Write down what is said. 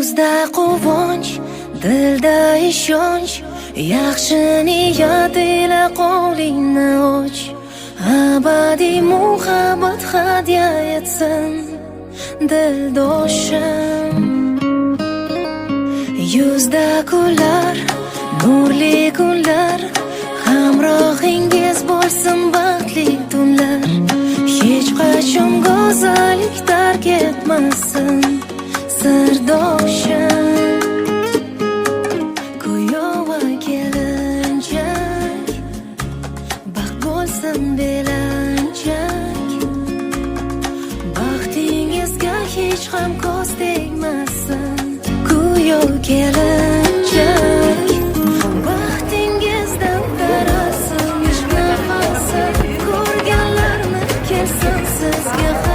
Yuzda quvonch, dilda ishonch, yaxshi niyat ila qo'lingni och. Abadiy muhabbat hadya etsin dildoshim. Yuzda kunlar, nurli kunlar, hamrohingiz bo'lsin baxtli tunlar. Hech qachon go'zallik tark etmasin sirdoshim. Kuyov va kelinchak, baxt bo'lsin belanchak. Baxtingizga hech ham ko'z tegmasin. Kuyov kelinchak, baxtingizdan tarasin nafasi. Ko'rganlarni kelsin sizga